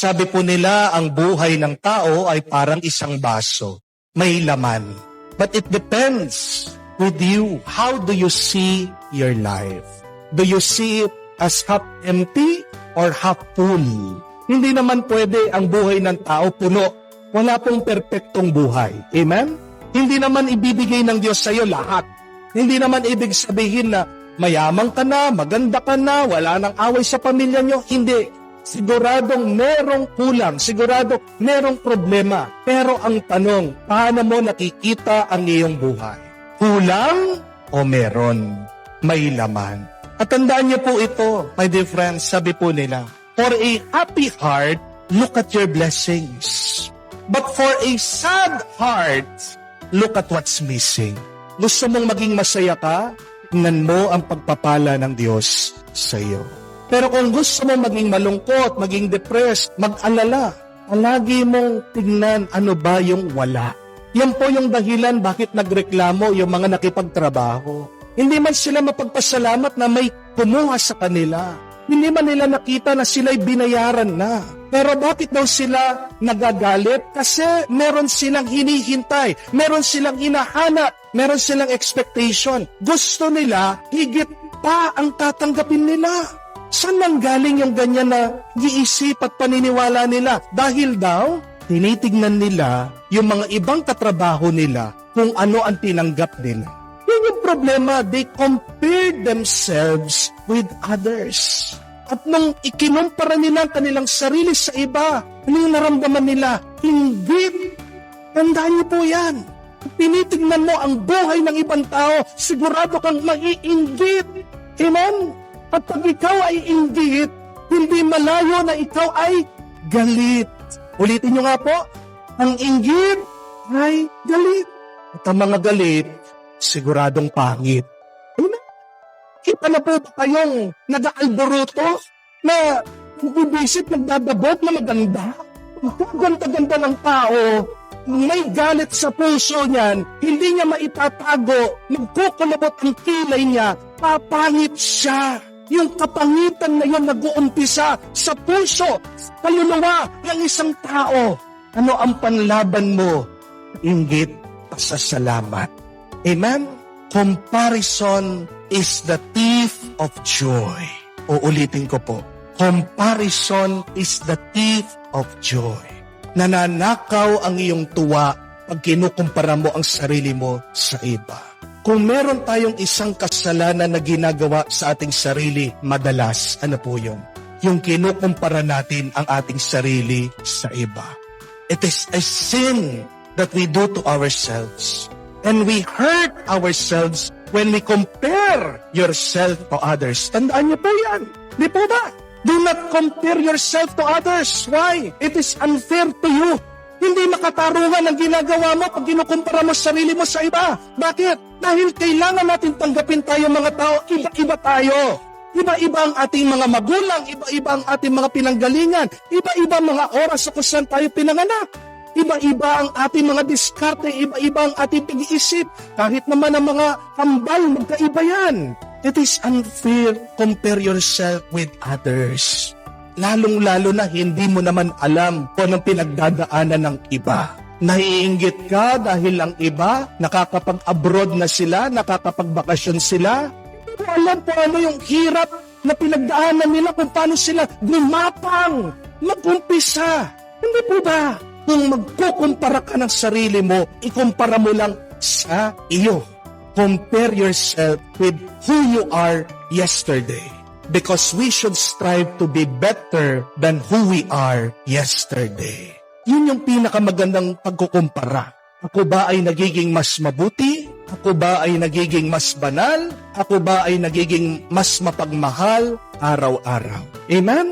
Sabi po nila, ang buhay ng tao ay parang isang baso. May laman. But it depends with you. How do you see your life? Do you see it as half empty or half full? Hindi naman pwede ang buhay ng tao puno. Wala pong perpektong buhay. Amen? Hindi naman ibibigay ng Diyos sa iyo lahat. Hindi naman ibig sabihin na mayaman ka na, maganda ka na, wala nang away sa pamilya nyo. Hindi. Siguradong merong kulang, siguradong merong problema. Pero ang tanong, paano mo nakikita ang iyong buhay? Kulang o meron? May laman. At tandaan niyo po ito, my dear friends, sabi po nila, for a happy heart, look at your blessings. But for a sad heart, look at what's missing. Gusto mong maging masaya ka? Tingnan mo ang pagpapala ng Diyos sa iyo. Pero kung gusto mo maging malungkot, maging depressed, mag-alala, palagi mong tingnan ano ba yung wala. Yan po yung dahilan bakit nagreklamo yung mga nakipagtrabaho. Hindi man sila mapagpasalamat na may kumuha sa kanila. Hindi man nila nakita na sila'y binayaran na. Pero bakit daw sila nagagalit? Kasi meron silang hinihintay, meron silang hinahanap, meron silang expectation. Gusto nila, higit pa ang tatanggapin nila. Saan nanggaling yung ganyan na iisip at paniniwala nila? Dahil daw, tinitignan nila yung mga ibang katrabaho nila kung ano ang tinanggap nila. Yan yung problema, they compare themselves with others. At nung ikinumpara nila ang kanilang sarili sa iba, ano yung naramdaman nila? Inggit. Tandaan niyo po yan. Tinitignan mo ang buhay ng ibang tao, sigurado kang maiinggit. Amen? At pag ikaw ay inggit, hindi malayo na ikaw ay galit. Ulitin nyo nga po, ang inggit ay galit. At ang mga galit, siguradong pangit. Amen? Kita na po ba kayong nag-aalboroto na nag-ibisip, nagdadabot na maganda? Ang ganda-ganda ng tao, may galit sa puso niyan, hindi niya maitatago, magkukulabot ang kilay niya, papangit siya. Yung kapangitan na yun nag-uumpisa sa puso, kaluluwa ng isang tao. Ano ang panlaban mo? Inggit, pasasalamat. Amen? Comparison is the thief of joy. Uulitin ko po. Comparison is the thief of joy. Nananakaw ang iyong tuwa pag kinukumpara mo ang sarili mo sa iba. Kung meron tayong isang kasalanan na ginagawa sa ating sarili, madalas, ano po yun? Yung kinukumpara natin ang ating sarili sa iba. It is a sin that we do to ourselves. And we hurt ourselves when we compare yourself to others. Tandaan niyo po yan. Di po ba? Do not compare yourself to others. Why? It is unfair to you. Hindi makatarungan ang ginagawa mo pag kinukumpara mo sarili mo sa iba. Bakit? Dahil kailangan natin tanggapin tayo mga tao, iba-iba tayo. Iba-iba ang ating mga magulang, iba-iba ang ating mga pinanggalingan, iba-iba mga oras sa kung saan tayo pinanganak. Iba-iba ang ating mga diskarte, iba-iba ang ating pag-iisip. Kahit naman ang mga kambal, magkaiba yan. It is unfair. Compare yourself with others. Lalong-lalo na hindi mo naman alam kung anong pinagdadaanan ng iba. Naiinggit ka dahil ang iba, nakakapag-abroad na sila, nakakapagbakasyon sila. Hindi mo alam kung ano yung hirap na pinagdaanan nila, kung paano sila gumapang, mag-umpisa. Hindi po ba? Kung magkukumpara ka ng sarili mo, ikumpara mo lang sa iyo. Compare yourself with who you are yesterday. Because we should strive to be better than who we are yesterday. Yun yung pinakamagandang pagkukumpara. Ako ba ay nagiging mas mabuti? Ako ba ay nagiging mas banal? Ako ba ay nagiging mas mapagmahal araw-araw? Amen?